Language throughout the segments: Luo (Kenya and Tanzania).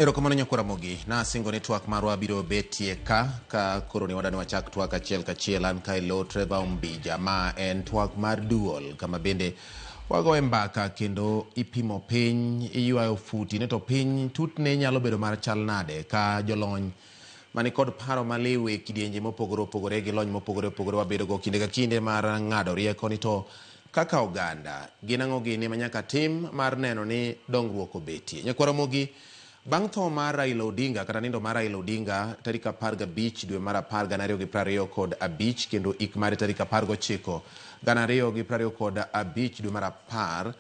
Erokamano Nyakora Mogi na singo ni twak marwa biro betie ka koro ni wadani wachak twak achiel kachiel an Kailo Trevor Umbija ma en twak mar duol kama bende wago mbaka kendo ipimo piny iywayo futi ne to piny tutne nyalo bedo mar chal nade ka jolony mani kod paro maliwe kidienje mopogore opogore gi lony mopogore opogore wabedo go kinde ka kinde mar ng'ado rieko ni to kaka oganda ginang'o gini manyaka tim mar neno ni dongruok obetie. Nyakora Mogi bang' tho mar Raila Odinga kata nindo mar Raila Odinga tarik 15 dwe mar 10 2025 kendo ik mare tarik 19 2025 dwe mar 10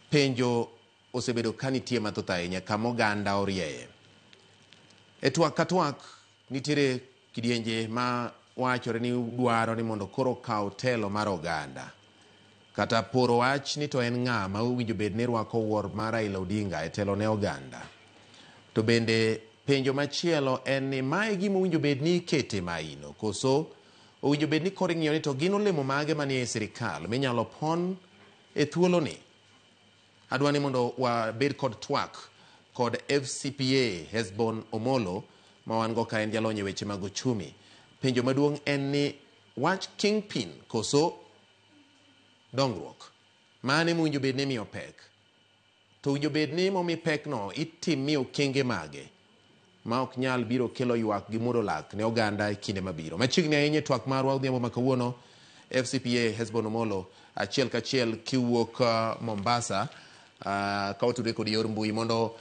penjo osebedo kanitie mathoth ahinya kama oganda orieye. E twak ka twak nitiere kidienje ma wachore ni dwaro ni mondo koro kaw telo mar oganda kata poro wach ni to en ng'a ma owinjo bed ni rwako wuor mar Raila Odinga e telo ne oganda. To bende penjo machielo en ni mae gima owinjo bed ni ikete maino koso owinjo bed ni koro ing'iyo ni to gin olemo mage manie sirikal minyalo pon e thuolo ni. Adwa ni mondo wabed kod twak kod FCPA Hesbon Omolo ma wan go ka en jalony e weche mag uchumi. Penjo maduong' en ni wach kingpin koso dongruok mane mwinjo bed ni miyo pek to winjo bed ni momi pek no itimi okenge mage ma ok nyal biro kelo ywak gi mudo lak ne oganda e kinde mabiro. Machiegni ahinya twak marwa odhiambo ma kawuono FCPA Hesbon Omolo achiel kachiel kiwuok Mombasa ka otudre kod yor mbui mondo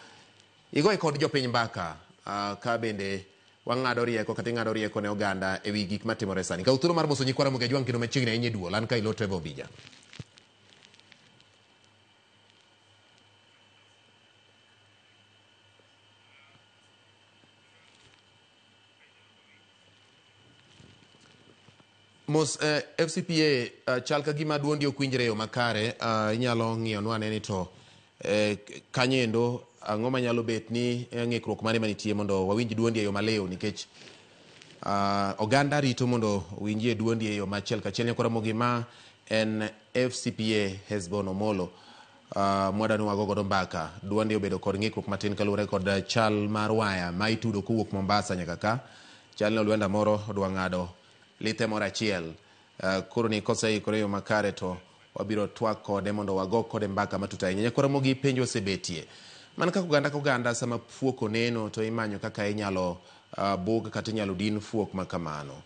igoe kod jopiny mbaka ka bende wang'ado rieko kata ing'ado rieko ne oganda e wi gik matimore sani. Ka uturo mar moso Nyikwara Mogi Ajwang' kendo machiegni ahinya duol an Kailo Trevor Umbija. Mos FCPA chal ka gima duondi okwinjre yo makare inyalo ng'iyo nwane ni to kanyendo ang'o manyalo bet ni ng'ikruok mane manitie mondo wawinj duondi e yo maleo nikech oganda rito mondo winjie duondi e yo machiel kachiel. Nyakora Mogi ma en FCPA Hesbon Omolo mwadani wago godo mbaka duondi obedo kod ng'ikruok matin kaluwore kod chal mar waya ma itudo kowuok Mombasa nyaka ka chal ni olwenda moro odwa ng'ado lithe moro achiel koro ni koseikore yo makare to wabiro twak kode mondo wago kode mbaka matut ahinya. Nyakora Mogi penjo osebetie man kaka oganda sama fuok oneno to imanyo kaka inyalo bug kata inyalo din fuok makamano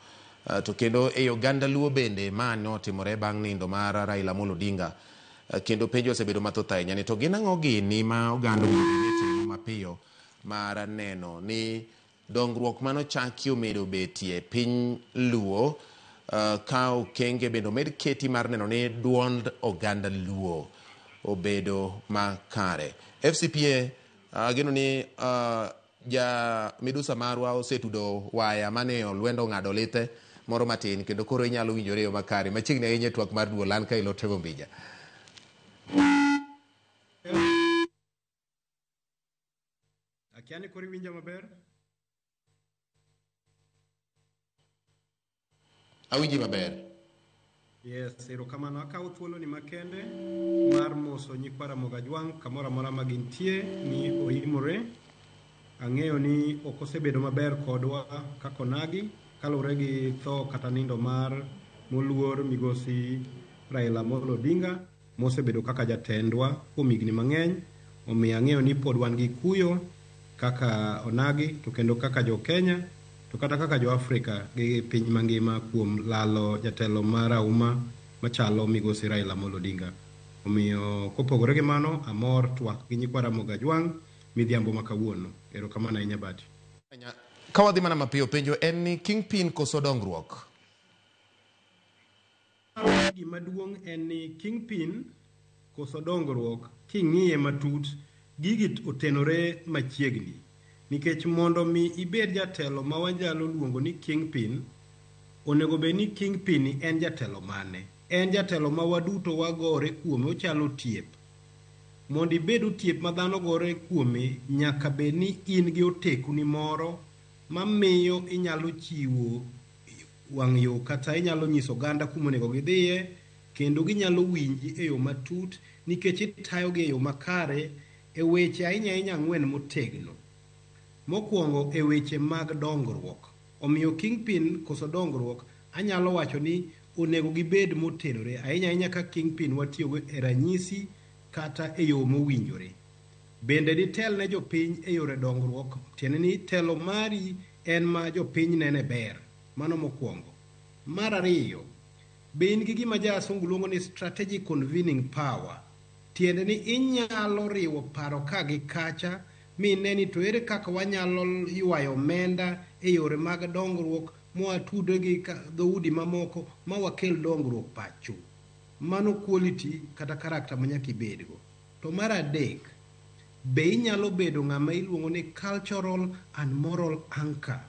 to kendo e oganda luo bende ma notimore bang' nindo mar Raila Amolo Odinga kendo penjo osebedo mathoth ahinya ni to ginang'o gini ma oganda timo mapiyo mar neno ni dongruok manochaki omedo betie piny luo ka okenge bendo med keti mar neno ni duond oganda luo obedo makare. FCPA gino ni ja midusa marwa osetudo waya mane olwendo ng'ado lithe moro matin kendo koro inyalo winjore yo makare machiegni ahinya twak mar duol an Kailo Trevor Umbija. Akiani kori winja maber? Awinji maber. Yes, erokamano akawo thuolo ni makende mar moso Nyikwara Mogi Ajwang' kamoro amora ma gintie ni oimore. Ang'eyo ni ok osebedo maber kodwa kaka onagi kaluwore gi tho kata nindo mar moluor migosi Raila Amolo Odinga mosebedo kaka jatendwa kuom higni mang'eny. Omiyo ang'eyo ni pod wan gi kuyo kaka onagi to kendo kaka jo Kenya to kata kaka jo Afrika gi piny mangima kuom lalo jatelo marahuma machalo migosi Raila Amolo Odinga. Omiyo kopogore gi mano amor twak gi Nyikwara Mogi Ajwang' midhiambo ma kawuono. Erokamano ahinya Bati. Ka wadhi mana mapiyo penjo en ni kingpin koso dongruok. Gima duong' en ni kingpin koso dongruok king'iye matut gigi otenore machiegni nikech mondo mi ibed jatelo ma wanyalo luongo ni kingpin onego bed ni kingpin en jatelo mane? En jatelo ma waduto wagore kuome ochalo tiep. Mondo ibed otiep ma dhano gore kuome nyaka bed ni in gi otekuni moro mamiyo inyalo chiwo wang' yo kata inyalo nyiso oganda kuma onego gidhiye kendo ginyalo winji e yo matut nikech itayogi e yo makare e weche ahinya ang'wen motegno. Mokwongo e weche mag dongruok. Omiyo Kingpin koso dongruok anyalo wacho ni onego gibed motenore ahinya ka Kingpin watiyogo e ranyisi kata e yo mowinjore. Bende ditel ne jopiny e yore dongruok, tiende ni telo mari en ma jopiny nene ber. Mano mokwongo. Mar ariyo, be in gi gima jasungu luongo ni strategic convening power. Tiende ni inyalo riwo paro ka gi kacha mine ni to ere kaka wanyalo ywayo omenda e yore mag dongruok mwatude gi dhoudi mamoko ma wakel dongruok pacho. Mano quality kata karakta manyaka ibedgo. To mar adek, be inyalo bedo ng'ama iluongo ni cultural and moral anchor.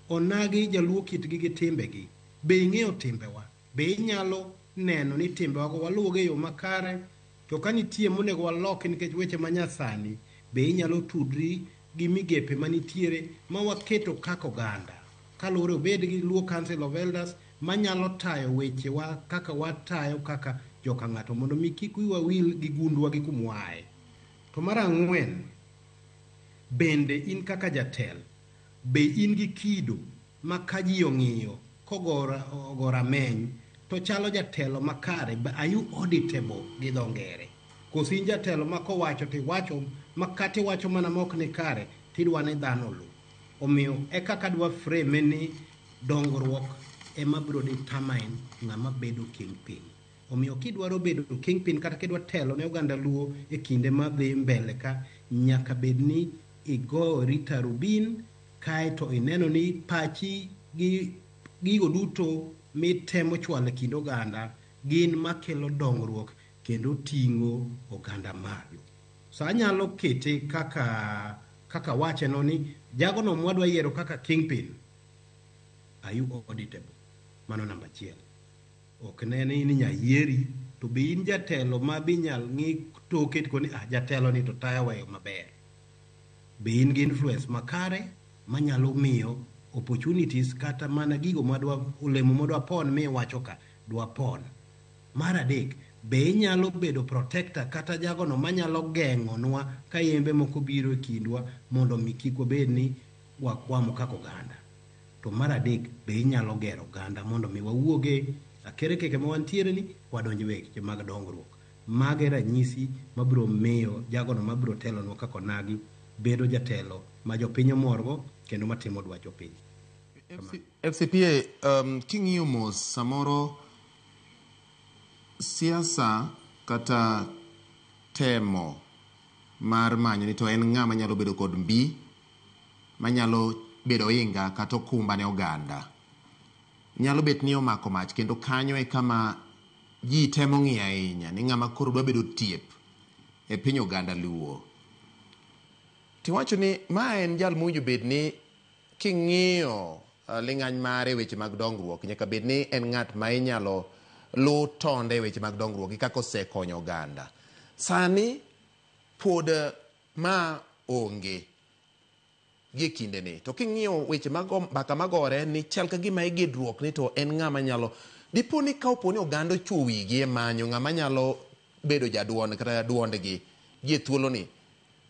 Onagi jaluo kitgi gi timbegi. Be ing'eyo timbewa? Be inyalo neno ni timbewa go waluwoge e yo makare? To ka nitie monego waloki nikech weche manyasani, be inyalo tudri gi migepe manitiere ma waketo kaka oganda. Kaluwore obed gi Luo Council of Elders manyalo tayo wechewa kaka watayo kaka joka ng'ato mondo mi kik wiwa wil gi gundwa gi kumwae. To mar ang'wen, bende in kaka jatel, be in gi kido ma ka ji ong'iyo kogora meny to chalo jatelo makare. Are you auditable gi dho ngere? Koso in jatelo ma kowacho tiwacho makati wacho mana mok ni kare tidwa ni dhano lu. Omiyo e kaka dwa frame ni dongruok ema biro determine ng'ama bedo Kingpin. Omiyo kidwaro bedo Kingpin kata kidwa telo ne oganda Luo e kinde madhi mbele ka, nyaka bed ni igo Rita Rubin kaeto ineno ni pachi gi gigo duto mitemo chwalo kind oganda gin makelo dongruok kendo ting'o oganda malo. So anyalo kete kaka wacheno ni jagono mwadwa yiero kaka Kingpin, are you auditable? Mano namba achiel. Ok ne ni nyayieri to be in jatelo ma binyal ng'i toke koni jatelo ni to tayo weyo maber. Be in gi influence makare manyalo miyo opportunities kata mana gigo madwa olemo madwa pon mi wacho ka dwa pon. Mar adek, be inyalo bedo protector kata jagono manyalo geng'onwa ka yembe moko biro e kindwa mondo mi kik wabed ni wakwamo kaka oganda. To mar adek, be inyalo gero oganda mondo mi wawuoge akere keke ma wantiere ni wadonj weche mag dongruok. Mage ranyisi mabiro miyo jagono mabiro telonwa kaka onagi bedo jatelo ma jopiny omorgo kendo matimo dwach jopiny. FCPA, king'iyo mos samoro siasa kata temo mar manyo ni to en ng'ama nyalo bedo kod mbi manyalo bedo inga kata okumba ne oganda nyalo bet ni omako mach kendo kanyo e kama ji temo ng'iyo ahinya ni ng'ama koro dwa bedo tiep e piny oganda Luo. Tiwacho ni ma en jal mowinjo bed ni king'iyo ling'any mare weche mag dongruok nyaka bed ni en ng'at ma inyalo lu tonde weche mag dongruok gi kaka osekonyo oganda. Sani pod ma onge gi kinde ni. To king'iyo weche mag mbaka magore ni chal ka gima igedruok ni to en ng'ama nyalo dipo ni ka opo ni oganda ochuo wigi e manyo ng'ama nyalo bedo jaduond kata duondgi gi thuolo ni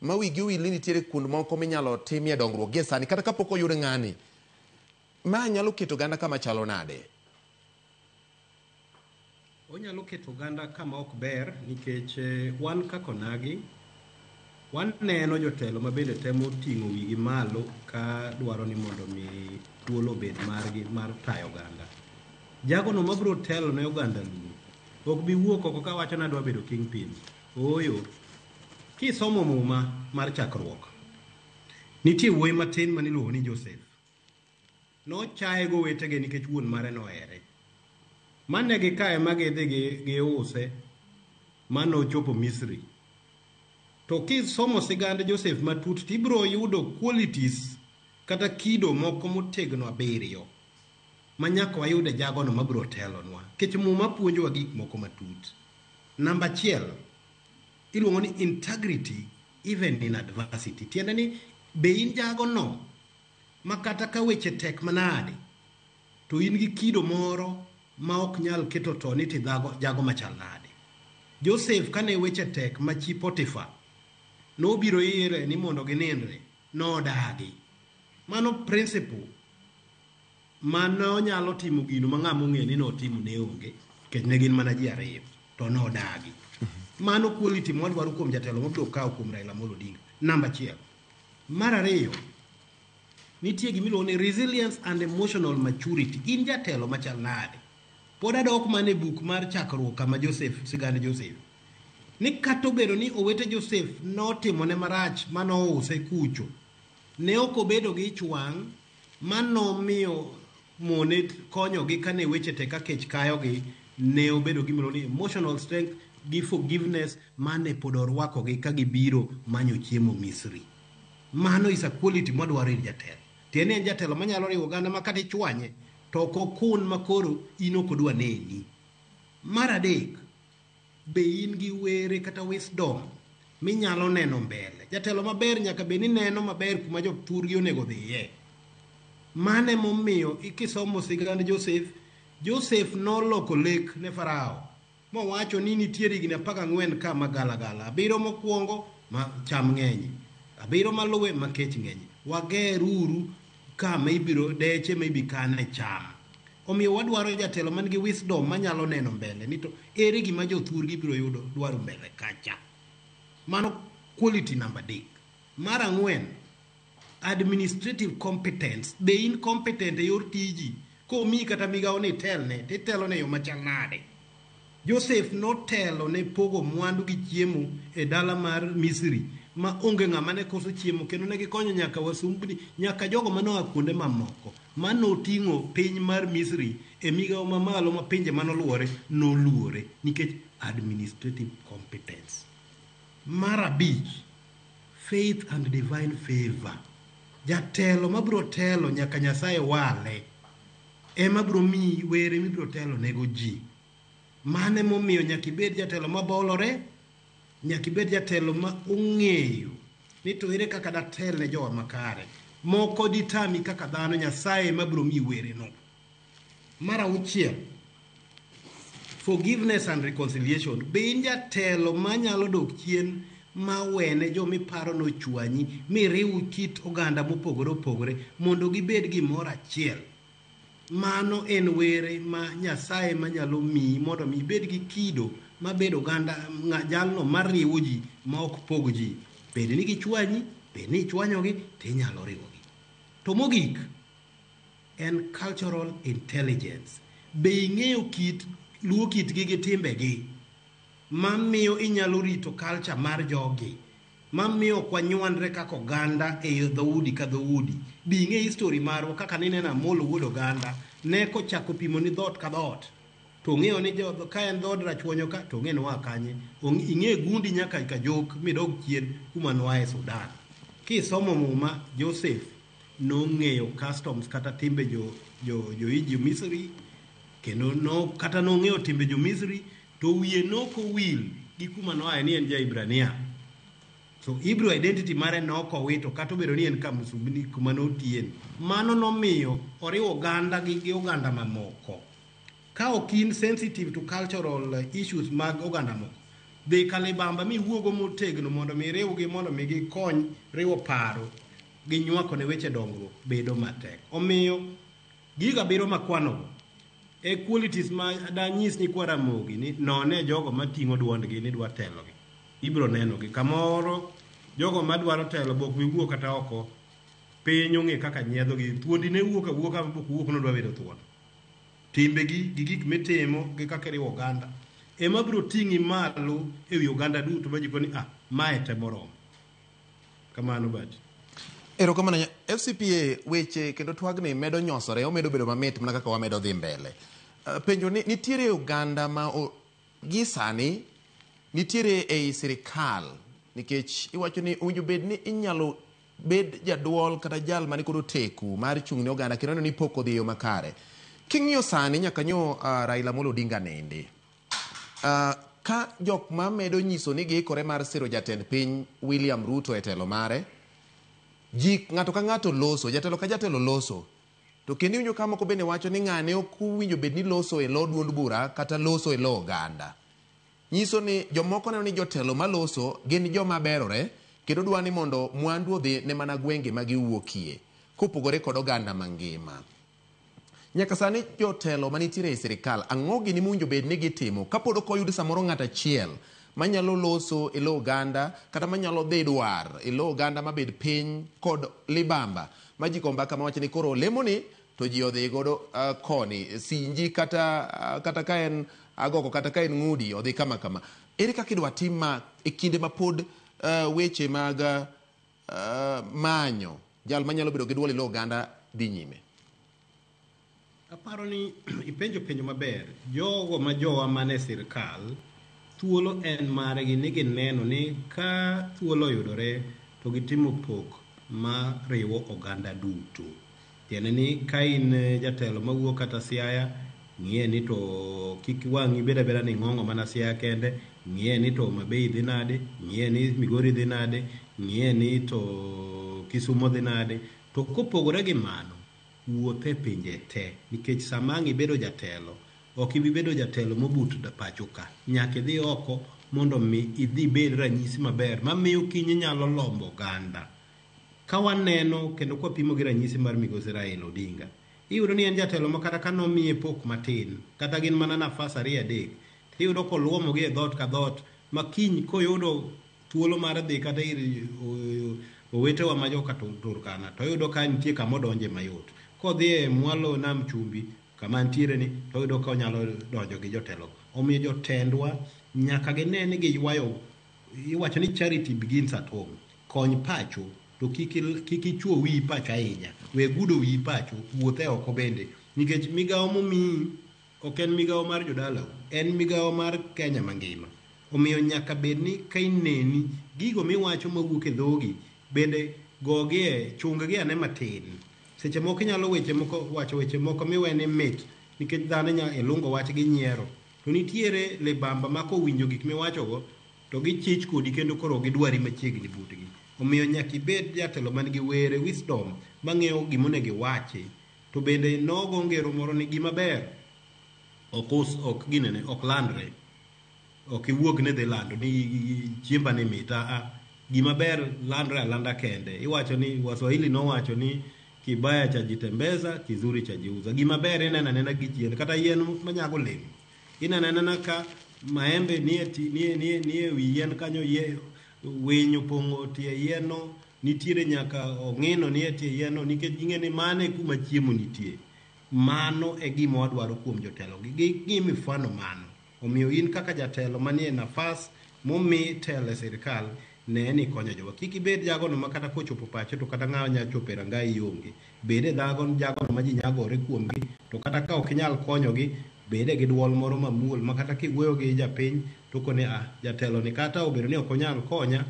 ma wigi owil ni nitiere kuond moko minyalo timie dongruok gi sani kata kapok oyud ng'ani ma nyalo keto oganda kama chalo nade? Onyalo keto oganda kama ok ber nikech wan kaka onagi waneno jotelo ma bende temo ting'o wigi malo ka dwaro ni mondo mi thuolo obed margi mar tayo oganda. Jagono mabiro telo ne oganda Luo ok bi wuok oko ka wacho ni adwa bedo Kingpin. Ooyo, kisomo muma mar chakruok nitie wuoyi matin maniluongo ni Joseph. Nochaye go wetege nikech wuon mare nohere. Mane gikaye magidhi giuse manochopo Misri. To kisomo sigand Joseph matut tibiro yudo qualities kata kido moko motegno abiriyo manyaka wayude jagono mabiro telonwa. Kech muma puonjowa gik moko matut. Namba achiel, iluongo ni integrity even in adversity. Tiende ni be in jagono makata ka weche tek manade to in gi kido moro ma ok nyal keto to ni jago machal nade. Joseph kane weche tek ma chi Potifa nobiro ire ni mondo ginindre, nodagi. Mano principle mano nyalo timo gino ma ng'ama ong'e ni notimo ne onge, nikech ne gin mana ji ariyo, to nodagi. Mano quality mwadwaro kuom jatelo mabiro kawo kuom Raila Amolo Odinga. Namba achiel. Mar ariyo, nitie gimiluongo ni resilience and emotional maturity. In jatelo machal nade? Pod adok mana e buk mar chakruok kama sigand Joseph. Ni kata obedo ni owete Joseph notimone marach manouse kucho, ne ok obedo gi ich wang' manomiyo mone konyogi kane weche te ka kech kayogi, ne obedo gimiluongo ni emotional strength gi forgiveness mane pod orwakogi ka gibiro manyo chiemo Misri. Mano is a quality madwaro ir jatelo. Tiende en jatelo manyalo riwo oganda ma kata ichwanye to ok okun makoro in ok odwa neni. Mar adek, be in gi were kata wisdom minyalo neno mbele. Jatelo maber nyaka be ni neno maber kuma jothurgi onego dhiye. Mane momiyo ikisomo sigand Joseph noloko lek ne Farao mowacho ni nitiere higni 14 ka magalagala, 7 mokwongo ma cham ng'eny, 7 maluwe ma kech ng'eny, wageruru kama ibiro deche ma ibikane cham. Omiyo wadwaro jatelo man gi wisdom manyalo neno mbele ni to ere gima jothurgi biro yudo dwaro mbele kacha. Mano quality number 3. Mar ang'wen, administrative competence. Be in competent e yor tiji, ko mi kata migawo ni telne, titelo ne yo machal nade. Joseph notelo ne pogo mwandu gi chiemo e dala mar Misri ma onge ng'ama ne koso chiemo, kendo ne gikonyo nyaka wasumbni, nyaka jogo manoa kuonde mamoko manoting'o piny mar Misri e migawo mamalo ma pinje manoluore noluore nikech administrative competence. Mar abich, faith and divine favor. Jatelo mabiro telo nyaka Nyasaye wale ema biro miyi were mibiro telo nego ji. Mane momiyo nyaka ibed jatelo mabolore, nyaka ibed jatelo ma ong'eyo ni to ere kaka datel ne jowa makare. Moko ditami kaka dhano, Nyasaye mabiro miyi were no. Mar auchiel, forgiveness and reconciliation. Be in jatelo manyalo dok chien ma wene jo miparo nochwanyi miriw kit oganda mopogore opogore mondo gibed gimoro achiel. Mano en were ma Nyasaye manyalo miyi mondo mi ibed gi kido ma bedo oganda jalno mariwo ji ma ok pog ji. Bed ni gichwanyi, bed ni ichwanyogi, tinyalo riwogi. To mogik en cultural intelligence. Be ing'eyo luwo kitgi gi timbegi mamiyo inyalo rito culture mar jogi, mamiyo kwanywandre kaka oganda e dhoudi ka dhoudi. Be ing'e history marwa kaka nineno Amolo wuod oganda ne kochako pimo ni dhot ka dhot to ng'eyo ni ka en dhod Rachuonyo ka to ng'e ni waa kanye, ing'e gundi nyaka ka jok midog chien kuma noae Sudan. Kisomo muma, Joseph nong'eyo customs kata timbe jo Misri, kendo kata nong'eyo timbe jo Misri, to wiye nokowil gi kuma noae ni en Ja-Ibrania. So Hebrew identity mare nokowito kata obedo ni en kamusumbni kuma notien. Mano nomiyo oriwo oganda gi oganda mamoko. Ka ok in sensitive to cultural issues mag oganda moko, dhi kalibamba miwuogo motegno mondo mi riwgi mondo mi gikony riwo paro gi nywako ne weche dongruok bedo matek. Omiyo giga biro makwanogo e qualities ma danyis ni kwa Ramogi ni none jogo mating'o duondgi ni dwa telogi. Ibiro nenogi kamoro jogo madwaro telo bok miwuok kata oko piny ong'e kaka nyiedhogi. Thuondi ne wuok awuoka bok wuok nodwa bedo thuon. Timbegi gi gik mitimo gi kaka riwo oganda ema biro ting'i malo e wi oganda duto ma jiko ni mae te moromo. Kamano bati. Erokamano. FCPA weche kendo twagni medo nyosore, omedo bedo mamit mana kaka wamedo dhi mbele. Penjo ni nitiere oganda ma gi sani nitiere ei sirikal, nikech iwacho ni owinjo bed ni inyalo bed jaduol kata jal mani kod oteku mar chung' ne oganda kendo ni pok odhi yo makare. King'iyo sani nyaka nyo Raila Amolo Odinga nende. Ka jok ma medo nyiso ni giikore mar siro jatend piny William Ruto e telo mare, ng'ato ka ng'ato loso, jatelo ka jatelo loso. To kendo winjo ka moko bende wacho ni ng'ane ok winjo bed ni loso e lo duond bura kata loso e lo oganda. Nyiso ni jomoko neno ni jotelo maloso gin joma berore kendo dwa ni mondo mwandu odhi ne mana gwenge ma giwuokie kopogore kod oganda mangima. Nyaka sani jotelo manitiere e sirikal ang'o gini munjo bed ni gitimo kapod ok oyud samoro ng'at achiel manyalo loso e lo oganda kata manyalo dhi dwar e lo oganda mabed piny kod libamba ma ji kombaka mawacho ni koro lemoni to ji odhi godo koni sinji kata ka en agoko kata ka en ng'udi odhi kama kama. Ere kaka idwa tim ma e kinde ma pod weche mag manyo jal manyalo bedo gi duol e lo oganda dhi nyime? Aparo ni ipenjo penjo maber. Jogo ma jowa mane sirikal thuolo en margi ni gineno ni ka thuolo yudore to gitimo pok ma riwo oganda duto. Tiende ni ka in jatelo mawuok kata Siaya, ng'ie ni to kik wang'i beda beda ni ng'ong'o mana Siaya kende, ng'ie ni to Mabei dhi nade, ng'ie ni Migori dhi nade, ng'ie ni to Kisumo dhi nade. To kopogore gi mano, wuothe pinje te, nikech sama ang' ibedo jatelo ok ibi bedo jatelo mobut da pacho ka. Nyaka idhi oko mondo mi idhi bed ranyisi maber mamiyo kiny nyalo lombo oganda. Ka waneno kendo kwa pimo gi ranyisi mar Migosi Raila Odinga, iyudo ni en jatelo ma kata ka nomiye pok matin kata gin mana nafas 2-3, iyudo koluomo gi e dhot ka dhot ma kiny koyudo thuolo mar dhi kata ir owetewa ma joka Turkana to iyudo ka nitie kama odonje mayot. Kodhi e mwalo Nam Chumbi kama ntiere ni to iyudo ka onyalo donjo gi jotelo. Omiyo jotendwa nyaka gine ni giywayo, iwacho ni charity begins at home. Kony pacho to kik ichuo wi pacho ahinya, we gudo wi pacho, wuothe oko bende, nikech migawo momiyi ok en migawo mar jodala, en migawo mar Kenya mangima. Omiyo nyaka bed ni ka ineni gigo miwacho mawuok e dhogi bende gogie chunggi ane matin. Seche moko inyalo wacho weche moko miwene mit nikech dhano nya ilungo wach gi nyiero, to nitiere libamba ma kowinjo gik miwachogo to gichich kodi kendo koro gidwari machiegni butgi. Omiyo nyaka ibed jatelo man gi were wisdom mang'eyo gimonego iwachi, to bende nogo ngero moro ni gima ber ok landre, ok iwuog ne dhi lando ni chiemba ni mita. Gima ber landre alanda kende. Iwacho ni Waswahili nowacho ni kibaya cha jitembeza, kizuri cha jiuza. Gima ber inena nena gi chien kata yien manyago lemo, inena nena ka maembe nie wi yien kanyo, winyo pongo tie yieno, nitiere nyaka ong'ino nie tie yieno, nikech ing'e ni mane kuma chiemo nitie. Mano e gima wadwaro kuom jotelo gi mifano mano. Omiyo in kaka jatelo manie nafas momi telo e sirikal, ne ni konyo jowa. Kik ibed jagono ma kata kochopo pacho to kata ng'awa nya chopo e rangai ionge. Bede jagono ma ji nyagore kuomgi, to kata ka ok inyal konyogi, bede gi duol moro mamuol ma kata kiwuoyo gi japiny to kone jatelo ni kata obedo ni ok onyal konya,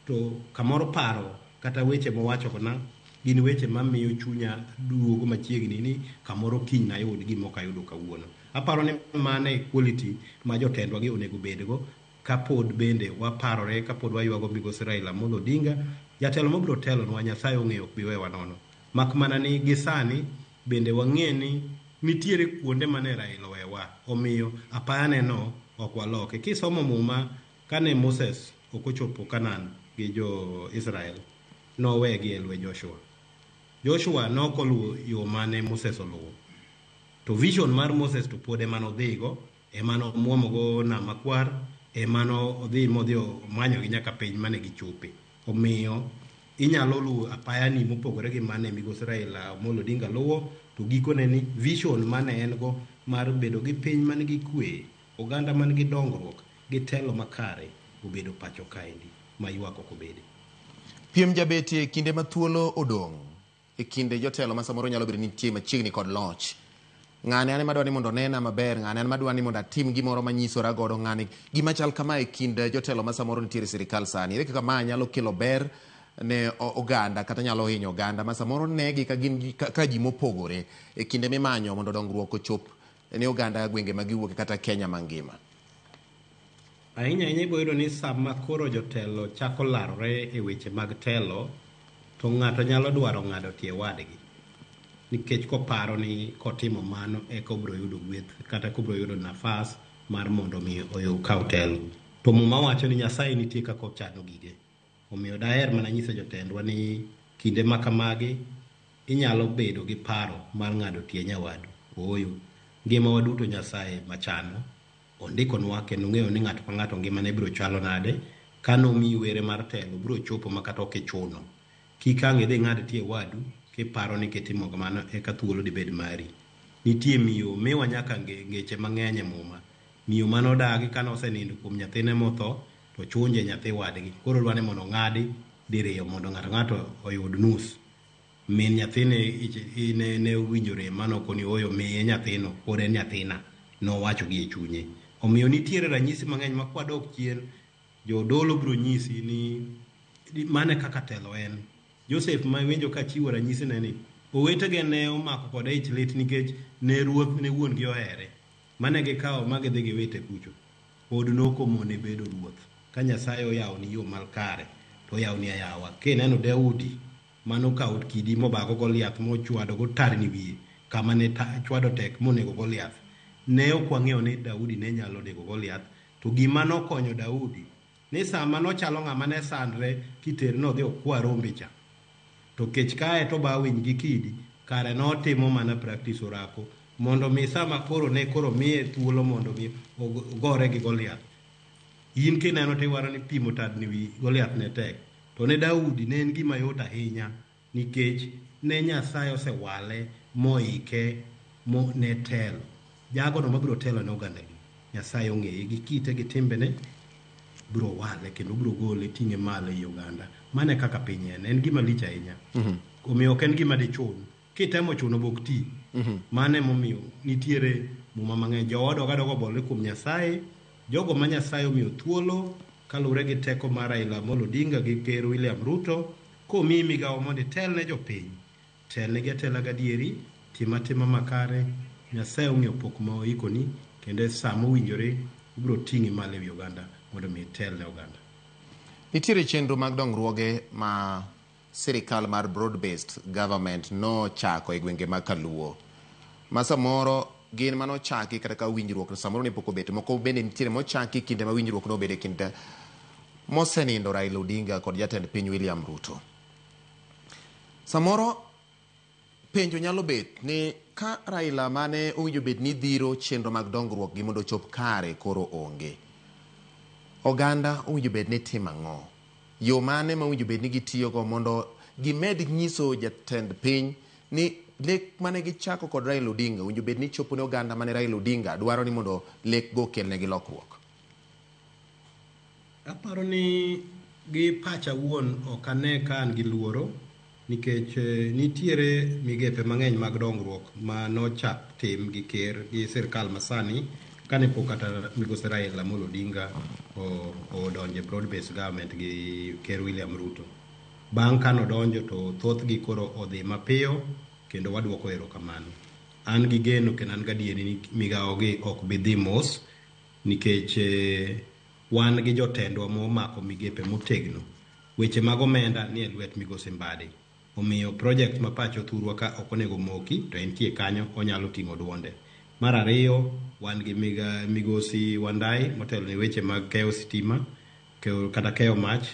to kamoro paro kata weche mowacho kona gin weche mamiyo chunya duogo machiegni ni kamoro kiny na yud gima ok ayudo kawuono. Aparo ni mano e quality ma jotendwa gi onego bedgo kapod bende waparore, kapod waywago Migosi Raila Amolo Odinga, jatelo mabiro telonwa. Nyasaye ong'eyo ok bi wewa nono. Mak mana ni gisani bende wang'e ni nitiere kuonde mane Raila owewa, omiyo apayane no ok waloke. Kisomo muma kane Moses ok ochopo Kanaan gi jo Israel, nowegi e lwe Joshua nokoluwo yo mane Moses oluwo, to vision mar Moses to pod ema nodhigo, ema nomwomogo Nam Makwar, ema nodhi modhi omanyo gi nyaka piny mane gichope. Omiyo inyalo luwo apayani mopogore gi mane Migosi Raila Amolo Odinga luwo, to gikone ni vision mane en go mar bedo gi piny man gi kwe, oganda man gi dongruok, gi telo makare obedo pacho kaendi ma ywak ok obede. Piem jabeti e kinde ma thuolo odong' e kinde jotelo ma samoro nyalo bedo nitie machiegni kod loch. Ng'ane ane madwani mondo nena maber, ng'ane ane madwani mondo atim gimoro manyisora godo, ng'ane gima chal kama e kind jotelo ma samoro nitiere sirikal sani. Ere kaka ma nyalo kelo ber ne oganda kata nyalo hinyo oganda ma samoro negi ka gin ka ji mopogore e kinde mimanyo mondo dongruok ochop ne oganda gwenge ma giwuok kata Kenya mangima. Ahinya ibo yudo ni sama koro jotelo chako larore e weche mag telo, to ng'ato nyalo dwaro ng'ado tie wadgi, nikech koparo ni kotimo mano kobro yudo gweth kata kobro yudo nafas mar mondo mi oyud kaw telo. To muma wacho ni Nyasaye nitie kaka ochano gige. Omiyo daher mana nyiso jotendwa ni kinde ma kamagi inyalo bedo gi paro mar ng'ado tie nyawadu. Ooyo, ngima waduto Nyasaye machano ondikonwa kendo ng'eyo ni ng'ato ka ng'ato ngimane biro chalo nade. Kanomiyi were mar telo biro chopo makata ok ichuno. Kik ang' idhi ng'ad tie wadu kiparo ni kitimo kamano eka thuolo dibed mari. Nitie miyo miwa nyaka ngeche mang'eny e muma. Miyo manodagi kane osenindo kuom nyathine motho to chunje nyathi wadgi. Koro dwani mondo ng'adi diriyo mondo ng'ato oyud nus. Min nyathine ne winjo rem manokoni oyo miye nyathino pod en nyathina, nowacho gi e chunye. Omiyo nitiere ranyisi mang'eny ma kwadok chien jodolo biro nyisi ni mane kaka telo en. Joseph ma winjo ka chiwo ranyisi ne ni owetege ne omako kode ich lit nikech ne ruoth ne wuon gi ohere. Mane gikawo ma gidhi giwite kucho. Pod nokomone bedo ruoth. Ka Nyasaye oyawo ni yo mal kare to oyawo ni ayawa. Kineno Daudi manokawo kidi mobago Goliath mochwado go tarni wiye kama ne chwado tek monego Goliath. Ne ok wang'eyo ni Daudi ne nyalo nego Goliath. To gima nokonyo Daudi ni sama nochalo ng'ama ne sandre kiter nodhi okwa rombe cha. To kech kae to ba winy gi kidi kare notimo mana practice orako mondo mi sama koro miye thuolo mondo mi gore gi Goliath. In kineno tiwaro ni pimo tadni wi Goliath ne tek. To ne Daudi ne en gima yot ahinya nikech ne Nyasaye osewale moike ne telo. Jagono mabiro telo ne ogandagi. Nyasaye ong'eye gi kite gi timbene biro wale kendo biro gole ting'e malo i oganda. Mane kaka piny en gima lich ahinya. Omiyo ok en gima dichun. Kitemo chuno bok ti. Mane momiyo nitiere muma mang'eny. Jodogo bolre kuom Nyasaye. Jogo ma Nyasaye omiyo thuolo kalure gi teko mar Raila Amolo Odinga gi Ker William Ruto. Komiyi migawo mondo itel ne jopiny. Tel ne atela gadieri. Timatima makare. Nyasaye ong'eyo pok ma oikoni. Kendo sama owinjore ibiro ting'i malo e wi oganda mondo mi itel ne oganda. Nitiere chenro mag dongruoge ma sirikal mar broad based government no chako e gwenge mag Kaluo. Ma samoro gin manochaki kata ka winjruok samoro ne pok obet. Moko bende nitiere mochaki kinde ma winjruok no obede kinde mosenindo Raila Odinga kod jatend piny William Ruto. Samoro penjo nyalo bet ni ka Raila mane owinjo bet ni dhiro chenro mag dongruok gi mondo chop kare koro onge. Oganda owinjo bed ni timo ang'o? Yo mane ma owinjo bed ni gitiyogo mondo gimed nyiso jatend piny ni lek mane gichako kod Raila Odinga owinjo bed ni chopo ne oganda mane Raila Odinga dwaro ni mondo lek go kelnegi lokruok? Aparo ni gi pacha wuon ok ane ka an gi luoro nikech nitiere migepe mang'eny mag dongruok ma nochak tim gi ker gi sirkal masani kane pok kata migosi Raila Amolo Odinga odonje broad based government gi Ker William Ruto. Bang' kano odonjo to thoth gi koro odhi mapiyo kendo waduoko erokamano. An gi geno kendo an gadieri ni migawo gi ok bi dhi mos nikech wan gi jotendwa momako migepe motegno. Weche mag omenda ni e lwet migosi Mbadi. Omiyo project ma pacho thurwa ka ok onego moki to entie kanyo onyalo ting'o duonde. Mar ariyo wan gi migosi Wandai motelo ne weche mag keyo sitima kata keyo mach.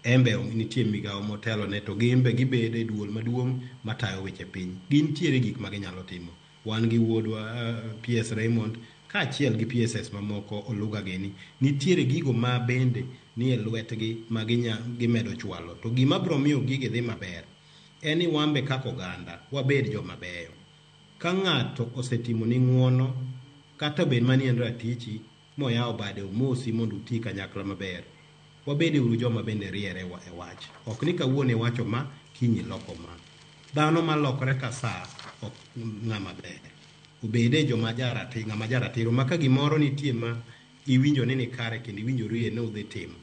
Embe nitie migawo motelo ne to gimbe gibede e duol maduong' matayo weche piny. Gintiere gik ma ginyalo timo. Wan gi wuodwa PS Raymond kaachiel gi PSS mamoko Oluga Gini. Nitiere gigo ma bende ni e lwetgi ma gimedo chwalo. To gima biro miyo gigi dhi maber en ni wambe kaka oganda wabed joma beyo. Ka ng'ato osetimo ni ng'uono kata bed manie ratichi moyawo bade omosi mondo uti kanyakla maber. Wabede uru joma bende riere e wach. Ok ni kawuono iwacho ma kinyi loko ma. Dhano malokore ka saa ok ng'ama ber. Ubede joma jaratiro ng'ama jaratiro ma ka gimoro nitie ma iwinjo ni kare kendo iwinjo rie ne udhi timo.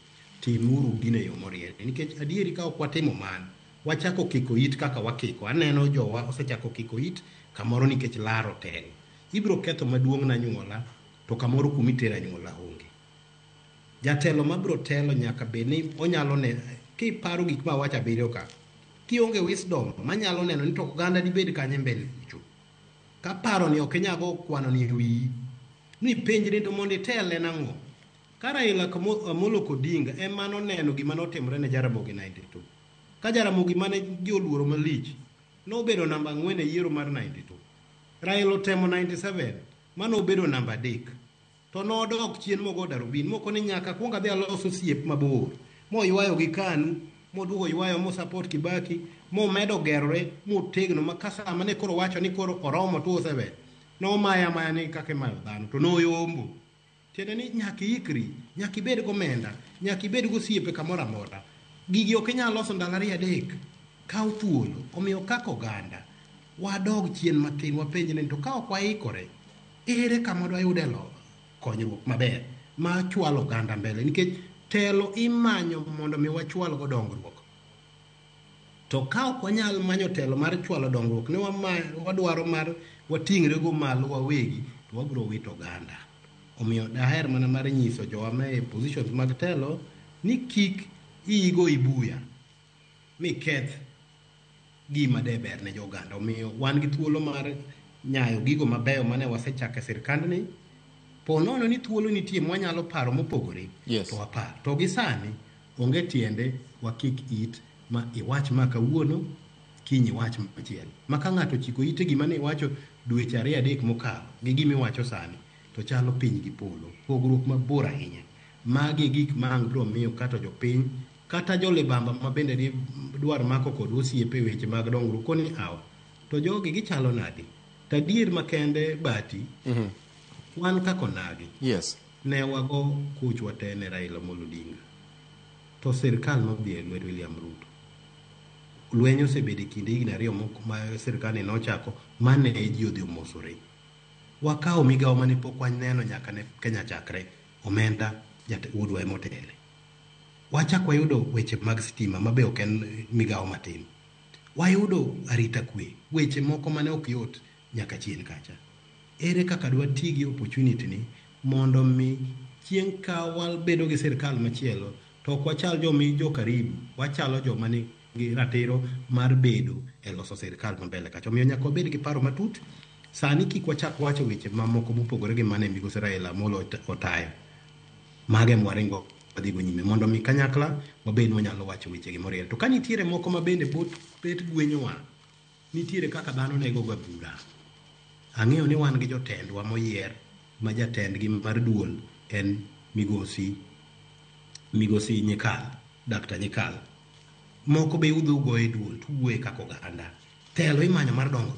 Timuru gine yo moriere. Nikech adieri ka ok watimo man wachako kiko it kaka wakiko. Aneno jowa osechako kiko it kamoro nikech laro telo. Ibiro ketho maduong' na nyuola to kamoro kumitera nyuola onge. Jatelo mabiro telo nyaka bed ni onyalo ne kiparo gik ma wacha biro ka. Kionge wisdom manyalo neno ni to oganda dibed kanye mbele chu. Ka paro ni ok nyago kwano ni wi ni penjre to mondo itele nang'o. ka Raila Amolo Odinga ema noneno gima notimore ne Jaramogi 92. Ka Jaramogi mane joluoro malich nobedo namba 4 e yiero mar 92. Raila otemo 97 mano obedo namba 3. To nodok chien mogo darubin moko ni nyaka kuonga dhi aloso osiep mabor moywayo gi KANU moduogo ywayo mo support Kibaki momedo gerore motegno makasa mane koro wacho ni koro oromo 27 no maya ni kake mayo dhano to noyombo tiende ni nyaka ikri nyaka ibed gomenda nyaka ibed gosiepe kamoro amora gigi ok inyalo loso ndalo 2-3 kaw thuolo omiyo kako ganda wadog chien matin wapenj ni to ka ok waikore ere kama dwa yude lo konyruok maber ma chwalo ganda mbele nikech telo imanyo mondo mi wachwal go dongruok to ka ok wanyal manyo telo mar chwalo dongruok ne wadwaro mar watingre go malo wawegi to wabro wito ganda omiyo daher mana mar nyiso jowa me positions mag telo ni kik igo ibuya mi keth gima deber ne joganda omiyo wan gi thuolo mar nyayo gigo mabeyo mane wasechake sirkand ni ponono ni thuolo nitie mwanyalo paro mopogore to wapar to gi sani onge tiende wakik it ma iwach ma kawuono kiny iwach machielo maka ng'ato chiko ite gima ne iwacho dweche 2-3 mokalo gi gima iwacho sani to chalo piny gi polo pogruok mabor ahinya magi gik ma ang' bro miyo kata jopiny kata jolibamba ma bende dwar mako kod osiepe weche mag dongruok koni awa to jogi gichalo nadi tadier makende bati wan kako nagi ne wago kuch watene Raila Amolo Odinga to sirkal nodhi e lwet William Ruto lwenyo osebedo kinde higni 2 ma sirkal ni nochako mane ji odhi omosore wakawo migawo mane pok waneno nyaka ne Kenya chakre omenda udwa emotele wachak wayudo weche mag stima mabe ok en migawo matin wayudo arita kwe weche moko mane ok yot nyaka chien kacha ere kaka dwa tigi opportunity ni mondo mi chien ka wal bedo gi sirkal machielo to ok wachal jomi jo karibu wachalo joma ni gi ratiro mar bedo e loso sirkal mambele kacha omiyo nyaka wabed gi paro matut sani kik wachak wacho weche mamoko mopogore gi mane migosi Raila Amolo otayo mage mwaringo wadhigo nyime mondo mi kanyakla wabed wanyalo wacho weche gi moriere to ka nitiere moko ma bende bet gwenyowa nitiere kaka dhano nego ga bura ang'eyo ni wan gi jotendwa moyier ma jatendgi mar duol en migosi Nyikal Dr. Nyikal moko be udho go e duol tuwe kako ganda telo imanyo mar dongo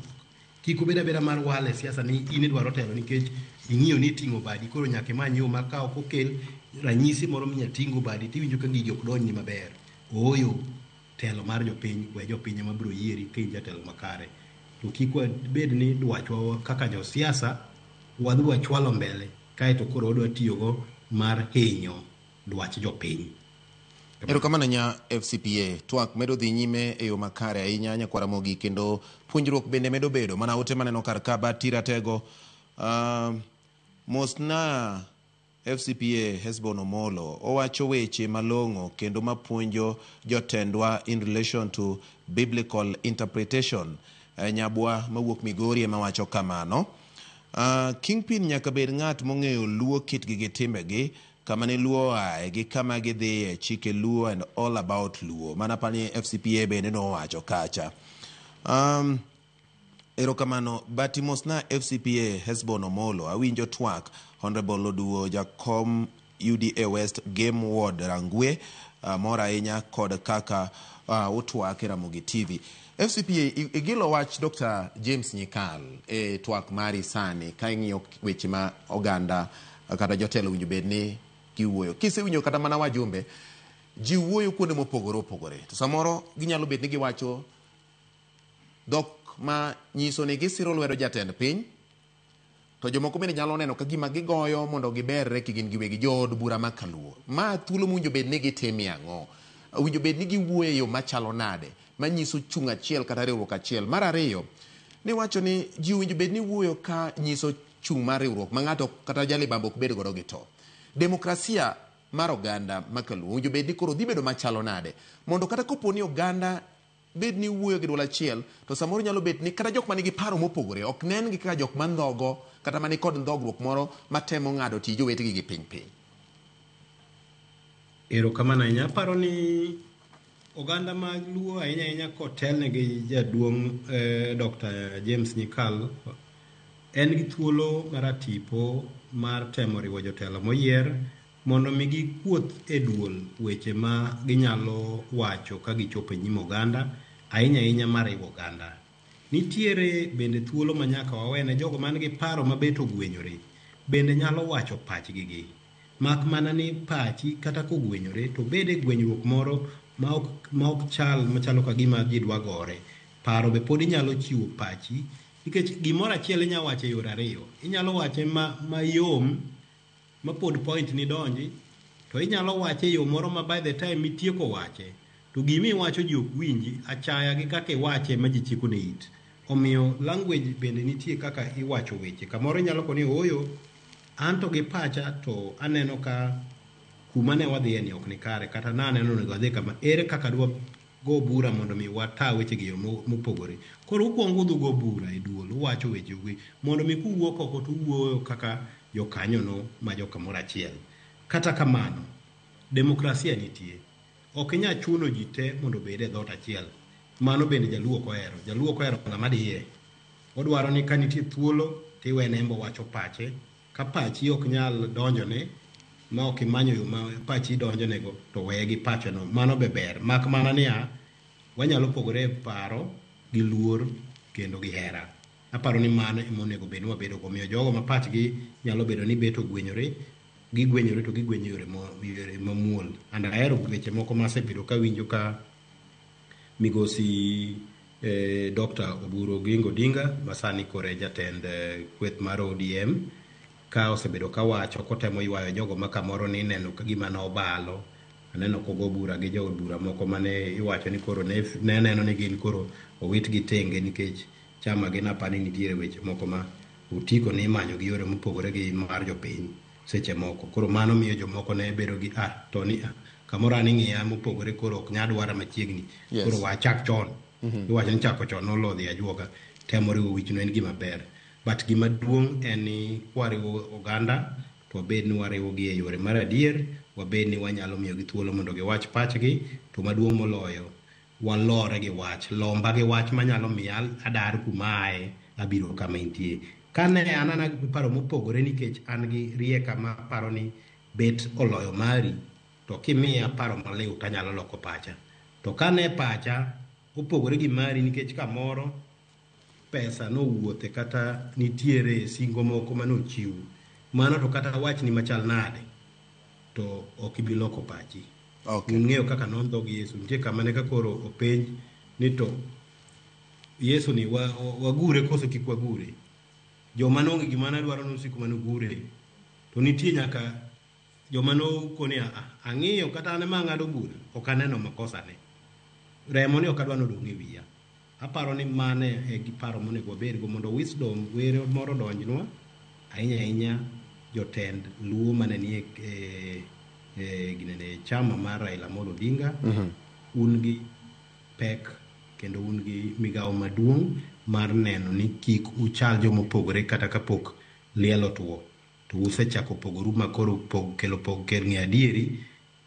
kik obed abeda mar wale siasa ni in idwaro telo nikech ing'iyo ni tingo badi koro nyaka imany yo ma ka ok okel ranyisi moro minya tingo badi tiwinjo ka gigi ok donjni maber oyo telo mar jopiny we jopiny ema biro yieri ka in jatelo makare to kik wabed ni dwachwa kaka josiasa wadhi wachwalo mbele kaeto koro wadwa tiyogo mar hinyo dwach jopiny. Erokamano nya FCPA twak medo dhi nyime e yo makare ahinya nyakwara mogi kendo puonjruok bende medo bedo mana ote maneno kar ka batira tego mosna FCPA Hesbon Omolo owacho weche malong'o kendo mapuonjo jotendwa in relation to biblical interpretation nyabwa mawuok Migori ema wacho kamano Kingpin nyaka bed ng'at mong'eyo luo kitgi gi timbegi kama ne luo ae gi kama gidhi chike luo and all about luo mana pani FCPA bende no wacho kacha erokamano batimosna FCPA Hesbon Omolo awinjo twak Honorable Oduo Jakom UDA West Game Ward Rangwe mora ahinya kod kaka utwak e Ramogi TV FCPA igilo wach Dr. James Nyikal e twak mari sani ka ing'iyo weche ma oganda kata jotelo winjo bed ni giwuoyo kisewinjo kata mana wajumbe ji wuoyo kuonde mopogore opogore to samoro ginyalo bet ni giwacho dok ma nyiso ni gisiro lwedo jatend piny to jomoko bende nyalo neno ka gima gigoyo mondo giberre kigin giwegi jood bura makaluo ma thuolo mwinjo bed ni gitimi ang'o winjo bed ni giwuoyo yo machalo nade manyiso chung achiel kata riwruok achiel mar ariyo ni wacho ni ji winjo bed ni wuoyo ka nyiso chung mar riwruok ma ng'ato kata jalibamba ok bed godo gi to demokrasia mar oganda makaluo winjo bed ni koro dhi bedo machalo nade mondo kata kopo ni oganda bed ni wuoyo gi duol achiel to samoro nyalo bet ni kata jok manigi paro mopogore ok nen gi kaka jok mandhogo kata mani kod ndhogruok moro matemo ng'ado tij jowetegi gi piny piny. Erokamano ahinya. Aparo ni oganda mag Luo ahinya kotelne gi jaduong' Dr. James Nyikal en gi thuolo maratipo mar temo riwo jotelo moyier mondo mi gikuoth e duol weche ma ginyalo wacho ka gichopo e nyim oganda ahinya mar riwo oganda. Nitiere bende thuolo ma nyaka wawene jogo man gi paro mabet ogwenyore bende nyalo wacho pachgi gi. Mak mana ni pachi kata kogwenyore to bede gwenyruok moro ma ok machalo ka gima ji dwa gore. Paro be pod inyalo chiwo pachi nikech gimoro achiel inyalo wacho e yore ariyo. Inyalo wache mayom ma pod point ni donji, to inyalo wache e yo moro ma by the time itieko wache to gimi iwacho ji ok winji achaya gi kaka iwache ma ji chiko ne it. Omiyo language bende nitie kaka iwacho weche. Kamoro inyalo koni oyo anto gi pacha to aneno ka kuma ne wadhiye ni ok ni kare kata naneno ni wadhi kama ere kaka dwa go bura mondo mi wata weche gi yo mopogore. Koro ukwongo udhu go bura e duol uwacho weche ugi mondo mi kuwuok oko to uwuoyo kaka jokanyo no ma jokamoro achiel. Kata kamano demokrasia nitie. Ok inya chuno ji te mondo bed e dhot achiel. Mano bende jaluo kohero. Jaluo kohero ng'ama diye. Odwaro ni ka nitie thuolo tiwene embo wacho pache. Ka pachi ok nyal donjone ma ok imanyo yo ma pachi donjonego to weye gi pachono. Mano be ber. Mak mana niya wanyalo pogore paro gi luor kendo gi hera. Aparo ni mano emonego bed ni wabedo go. Miyo jogo ma pachgi nyalo bedo ni beto gwenyore to gigwenyo yore mamuol. And ahero weche moko masebedo ka winjo ka migosi Dr. Oburu Oginga Odinga masani kore jatend kweth mar ODM ka osebedo ka wacho kotemo ywayo jogo ma kamoro ni neno ka gima no obalo. Aneno kogo bura gi jogo bura moko mane iwacho ni koro ne neno ni gin koro owit gi tenge nikech chama gi napani nitiere weche moko ma utiko ni imanyo gi yore mopogore gi mar jopiny seche moko. Koro mano miyo jomoko ne bedo gi to ni kamoro ani ng'iya mopogore koro ok nyadwara machiegni. Yes. Koro wachak chon. Iwacho ni chako chon nolodhi ajuoga temo riwo wich no en gima ber. But gima duong' en ni wariwo oganda to wabed ni wariwo gi e yore mar adier, wabed ni wanyalo miyo gi thuolo mondo giwach pachgi, to maduong' moloyo walore gi wach, lomba gi wach manyalo miya adar kumae abiro kama intie. Kane an paro mopogore nikech an gi rieka ma paro ni bet oloyo mari, to kimiya paro maliw tanyalo loko pacha. To kane pacha opogore gi mari nikech kamoro pesa no wuothe kata nitiere singo moko manochiw, mano to kata wach ni machal nade to ok ibi loko pachi. Okay. Ng'eyo kaka nondho gi Yesu nitie kama ne ka koro openj ni to Yesu ni wagure koso kik wagure. Joma nonge gima na dwaro nosiko manogure. To nitie nyaka joma no koni ang'iyo kata ane ma ng'ado bura ok aneno makosa ne. Remo ni ok adwa nodong' e wiya. Aparo ni mane e giparo monego wabed go mondo wisdom were moro donjnwa ahinya jotend Luo mane ni ginene chama mar Raila Amolo Odinga. Un gi pek kendo un gi migawo maduong' mar neno ni kik uchal jomopogore kata kapok lielo tuo. To usechako pogoru ma koro kelo ng'e adieri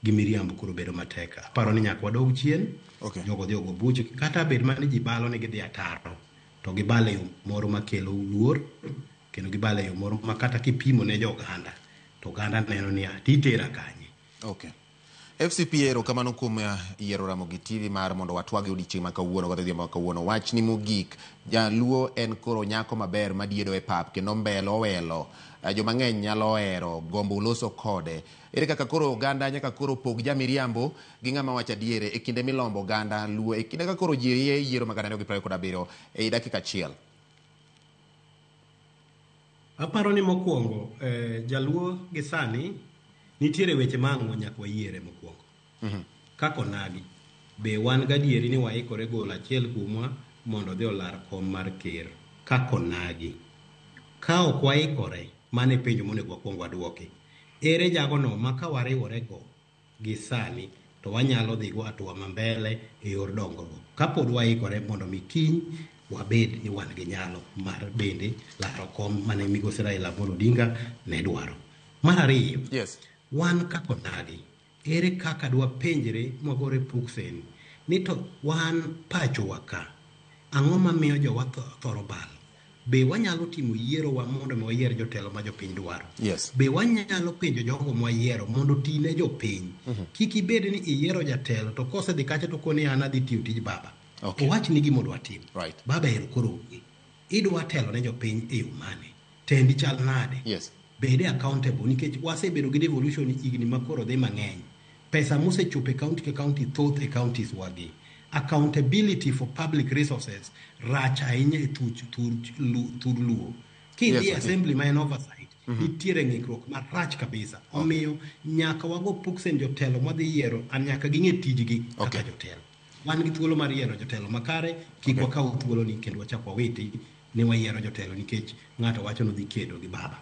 gi miriambo koro bedo matek. Aparo ni nyaka wadog chien. Okay. Jogo dhi ogo buche kata bed mani ji balo ni gidhi ataro to gibalo yo moro makelo luor kendo gibalo yo moro makata kipimo ne joganda to oganda neno ni atitera kanye. Okay. FCPA erokamano kuom yiero Ramogi TV mar mondo watwag odiochieng' ma kawuono kata odhiambo ma kawuono. Wach ni mogik, Jaluo en koro nyako maber madiedo e pap kendo mbelo welo. Joma ng'eny nyalo hero gombo loso kode. Ere kaka koro oganda nyaka koro pog jamiriambo gi ng'ama wacho adiere e kinde milombo oganda Luo e kinde ka koro ji yiero magana 2027 e dakika achiel. Aparo ni mokwongo Jaluo gi sani nitiere weche mang'o nyaka wayiere mokwongo. Kako nagi be wan gadieri ni waikore gol achiel kumwa mondo dhi olar kom mar ker. Kako nagi ka ok waikore mane penjo monego wakwong waduoki. Ere jago no ma ka wariwore go gi sani to wanyalo dhi go atua mambele e yor dongruok. Kapod waikore mondo mi kiny wabed ni wan gi nyalo mar bende laro kom mane migosi Raila Amolo Odinga ne dwaro. Mar ariyo, Yes. wan kako nagi ere kaka dwa penjre magore Puksen ni to wan pacho waka ang'o mamiyo jowa thoro bal be wanyalo timo yiero wa mondo wayier jotelo ma jopiny dwaro yes. be wanyalo penjo jogo mwayiero mondo tine jopiny kik ibed ni iyiero jatelo to kosedhi kacha to koni an adhi tiyo tij baba owach ni gimo dwa timo baba ero koro onge idwa telo ne jopiny e yo mane tendi chal nade yes. bede accountable nikech wasebedo gi devolution higni makoro dhi mang'eny pesa mosechopo e county ke county thoth e counties wagi accountability for public resources rach ahinya e thur luo kidhi assembly ma en oversight nitiere ng'ikruok marach kabisa omiyo nyaka wago Puksen jotelo madhi yiero an nyaka ging'e tijgi kaka jotelo wan gi thuolo mar yiero jotelo makare kik wakaw thuolo ni kendo wachak wawiti ni wayiero jotelo nikech ng'ato wacho no dhi kedo gi baba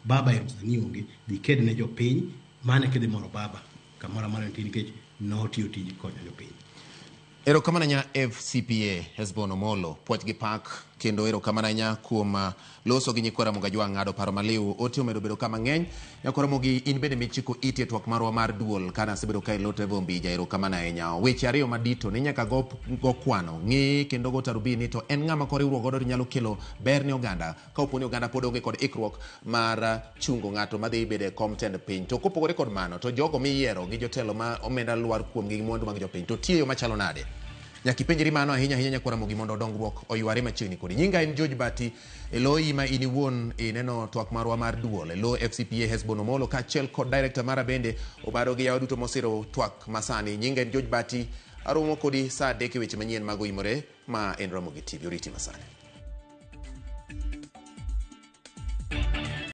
baba e sani onge dhi ked ne jopiny mane kidhi moro baba kamoro amora nitie nikech notiyo tij konyo jopiny. Erokamano nya FCPA Hesbon Omolo puoch gi pak kendo erokamano nya kuom loso gi nyikwara Ramogi Ajwang' ng'ado paro maliw ote omedo bedo kama ng'eny nyakwara Ramogi in bende michiko iti e twak marwa mar duol kana asebedo ka ilote Vombija erokamano ahinya weche ariyo madito ni nyaka go kwano ng'i kendo go tarubini to en ng'ama koriwruok godo nyalo kelo ber ne oganda ka oponi oganda pod onge kod ikruok mar chungo ng'ato madhi bede kom tend piny to kopogore kod mano to jogo miyiero gi jotelo ma omenda lwar kuom gi mwandu mag jopiny to tiyo machalo nade nyaka ipenjri mano ahinya nyakwara Ramogi mondo dongruok oyware machiegni kodi nyinga en George Bati elo ima in iwuon ineno twak marwa mar duol elo FCPA Hesbon Omolo kaachiel kod director mara bende obaro gi yawa duto mosiro twak masani nyinga en George Bati aromo kodi saa 3 weche manyien mag Oimore ma en Ramogi TV oriti masani.